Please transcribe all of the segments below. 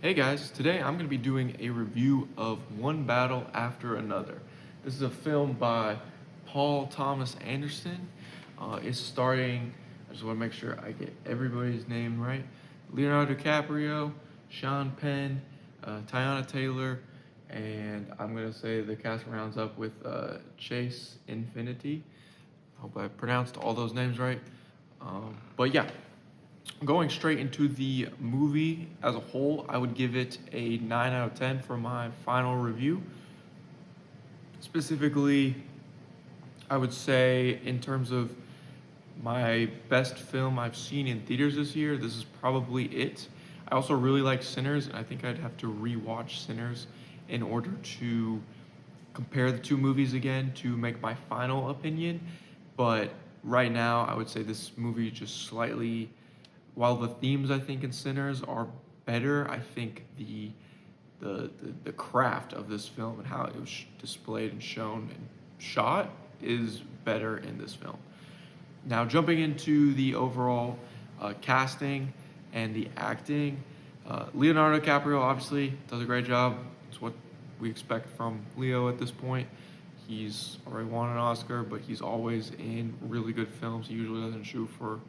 Hey guys, today I'm going to be doing a review of One Battle After Another. This is a film by Paul Thomas Anderson. It's starting, I just want to make sure I get everybody's name right. Leonardo DiCaprio, Sean Penn, Tiana Taylor, and I'm going to say the cast rounds up with Chase Infinity. Hope I pronounced all those names right. But yeah, going straight into the movie as a whole, I would give it a 9 out of 10 for my final review. Specifically, I would say, in terms of my best film I've seen in theaters this year, this is probably it. I also really like Sinners, and I think I'd have to rewatch Sinners in order to compare the two movies again to make my final opinion. But right now, I would say this movie just slightly, while the themes I think in Sinners are better, I think the craft of this film and how it was displayed and shown and shot is better in this film. Now, jumping into the overall casting and the acting, Leonardo DiCaprio obviously does a great job. It's what we expect from Leo at this point. He's already won an Oscar, but he's always in really good films. He usually doesn't shoot for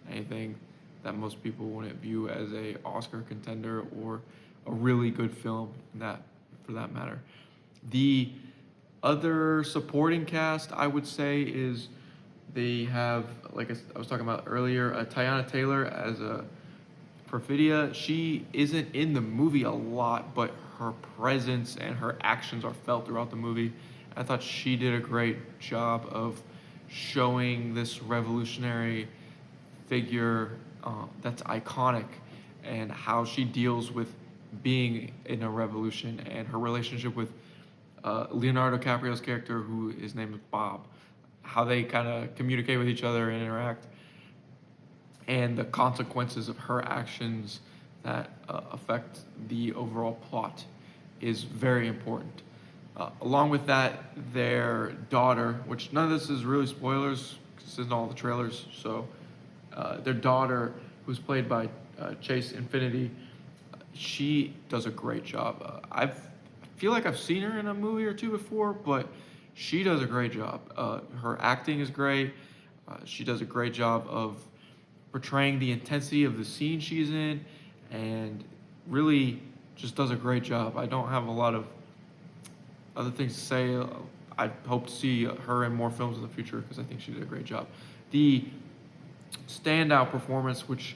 anything that most people wouldn't view as a Oscar contender or a really good film for that matter. The other supporting cast, I would say, is they have, like I was talking about earlier, Tiana Taylor as a Perfidia. She isn't in the movie a lot, but her presence and her actions are felt throughout the movie. I thought she did a great job of showing this revolutionary figure that's iconic and how she deals with being in a revolution and her relationship with Leonardo DiCaprio's character, who his name is Bob, how they kind of communicate with each other and interact, and the consequences of her actions that affect the overall plot is very important. Along with that, their daughter, which none of this is really spoilers, because this isn't all the trailers, so their daughter, who's played by Chase Infinity, she does a great job. I feel like I've seen her in a movie or two before, but she does a great job. Her acting is great. She does a great job of portraying the intensity of the scene she's in, and really just does a great job. I don't have a lot of other things to say. I hope to see her in more films in the future because I think she did a great job. The standout performance, which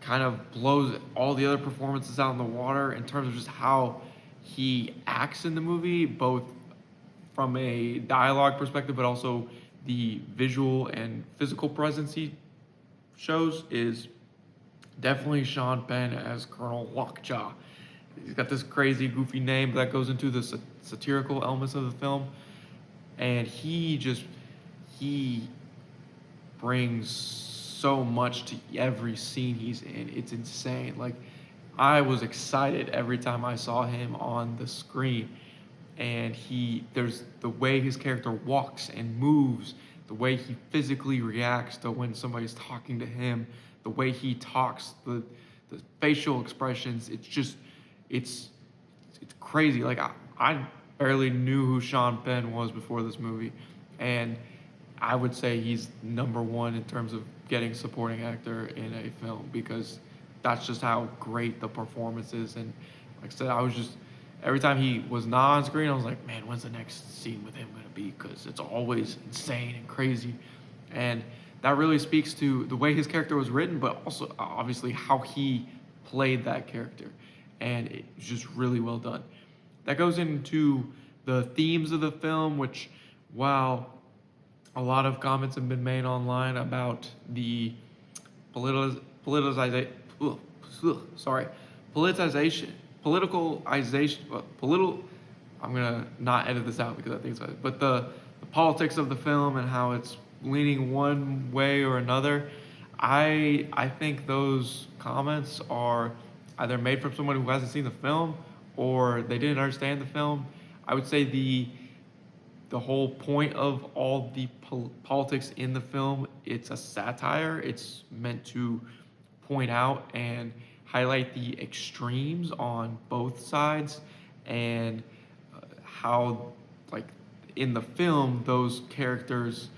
kind of blows all the other performances out in the water in terms of just how he acts in the movie, both from a dialogue perspective, but also the visual and physical presence he shows, is definitely Sean Penn as Colonel Lockjaw. He's got this crazy, goofy name that goes into the satirical elements of the film, and he brings so much to every scene he's in. It's insane. Like, I was excited every time I saw him on the screen. And there's the way his character walks and moves, the way he physically reacts to when somebody's talking to him, the way he talks, the facial expressions. It's it's crazy. Like, I barely knew who Sean Penn was before this movie, and I would say he's number one in terms of getting supporting actor in a film because that's just how great the performance is. And like I said, I was just every time he was not on screen, I was like, man, when's the next scene with him gonna be? Because it's always insane and crazy, and that really speaks to the way his character was written, but also obviously how he played that character, and it's just really well done. That goes into the themes of the film, which, while a lot of comments have been made online about the politicization, sorry, politicization, politicalization, political. I'm gonna not edit this out because I think it's, but the politics of the film and how it's leaning one way or another. I think those comments are either made from someone who hasn't seen the film or they didn't understand the film. I would say the whole point of all the politics in the film, it's a satire. It's meant to point out and highlight the extremes on both sides, and how, like, in the film, those characters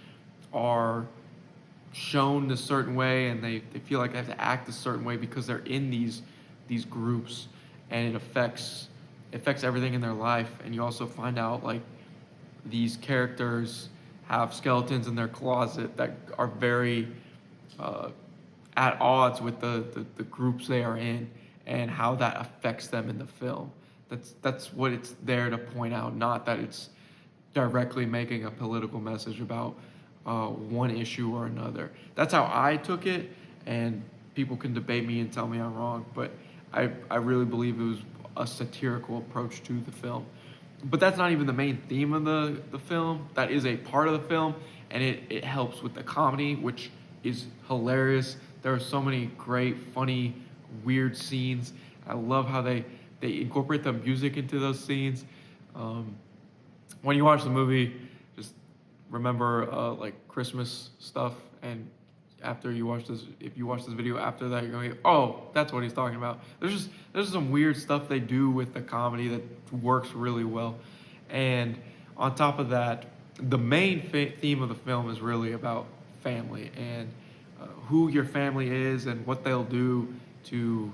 are shown a certain way, and they feel like they have to act a certain way because they're in these groups, and it affects everything in their life. And you also find out, like, these characters have skeletons in their closet that are very uh, at odds with the groups they are in, and how that affects them in the film. That's what it's there to point out, not that it's directly making a political message about one issue or another. That's how I took it, and people can debate me and tell me I'm wrong, but I really believe it was a satirical approach to the film. But that's not even the main theme of the film. That is a part of the film, and it helps with the comedy, which is hilarious. There are so many great, funny, weird scenes. I love how they incorporate the music into those scenes. Um, when you watch the movie, just remember like Christmas stuff, and after you watch this, if you watch this video after that, you're going, oh, that's what he's talking about. There's some weird stuff they do with the comedy that works really well, and on top of that, the main theme of the film is really about family, and who your family is and what they'll do to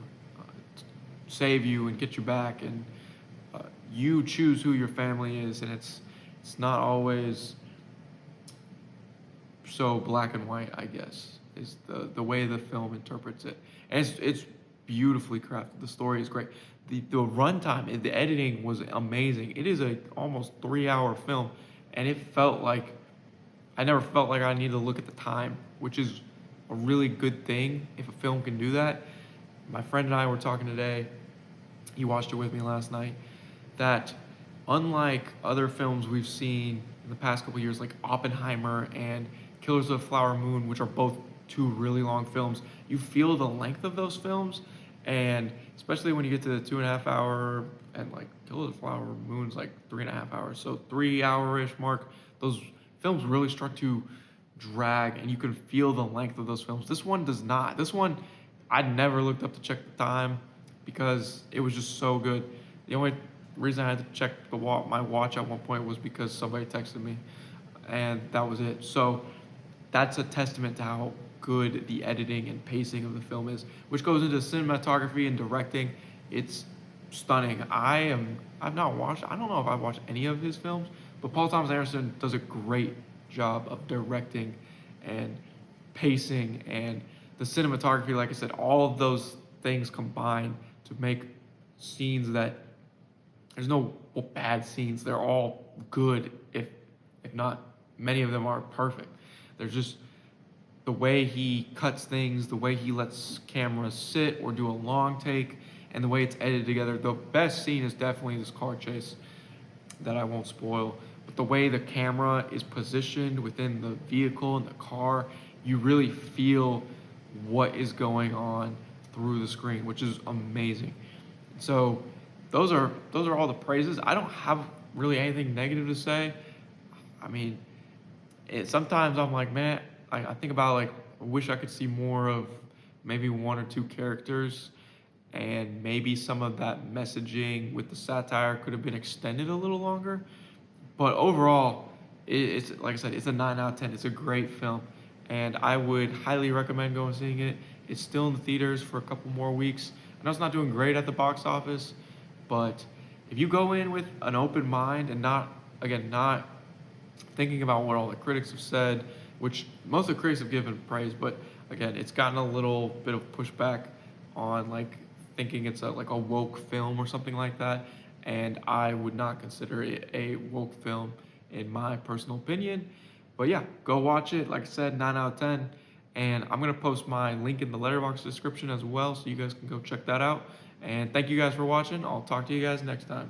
save you and get you back, and uh, you choose who your family is, and it's not always so black and white, I guess, is the way the film interprets it. And it's beautifully crafted. The story is great. The runtime, the editing was amazing. It is a almost 3 hour film, and it felt like I never felt like I needed to look at the time, which is a really good thing if a film can do that. My friend and I were talking today. He watched it with me last night. That unlike other films we've seen in the past couple years, like Oppenheimer and Killers of the Flower Moon, which are both two really long films, you feel the length of those films, and especially when you get to the 2.5 hour, and like Killers of the Flower Moon's like 3.5 hours, so 3 hour-ish mark. Those films really start to drag, and you can feel the length of those films. This one does not. This one, I never looked up to check the time because it was just so good. The only reason I had to check my watch at one point was because somebody texted me, and that was it. So that's a testament to how good the editing and pacing of the film is, which goes into cinematography and directing. It's stunning. I've not watched, I don't know if I've watched any of his films, but Paul Thomas Anderson does a great job of directing and pacing, and the cinematography, like I said, all of those things combine to make scenes that there's no bad scenes. They're all good, if not many of them are perfect. There's just the way he cuts things, the way he lets cameras sit or do a long take, and the way it's edited together. The best scene is definitely this car chase that I won't spoil, but the way the camera is positioned within the vehicle and the car, you really feel what is going on through the screen, which is amazing. So those are all the praises. I don't have really anything negative to say. I mean, sometimes I'm like, man, I think about, like, I wish I could see more of maybe one or two characters, and maybe some of that messaging with the satire could have been extended a little longer. But overall, it's like I said, it's a 9 out of 10. It's a great film, and I would highly recommend going and seeing it. It's still in the theaters for a couple more weeks. I know it's not doing great at the box office, but if you go in with an open mind and not thinking about what all the critics have said, which most of the critics have given praise, but again, it's gotten a little bit of pushback on, like, thinking it's like a woke film or something like that, and I would not consider it a woke film in my personal opinion. But yeah, go watch it. Like I said, 9 out of 10, and I'm gonna post my link in the Letterboxd description as well, so you guys can go check that out. And thank you guys for watching. I'll talk to you guys next time.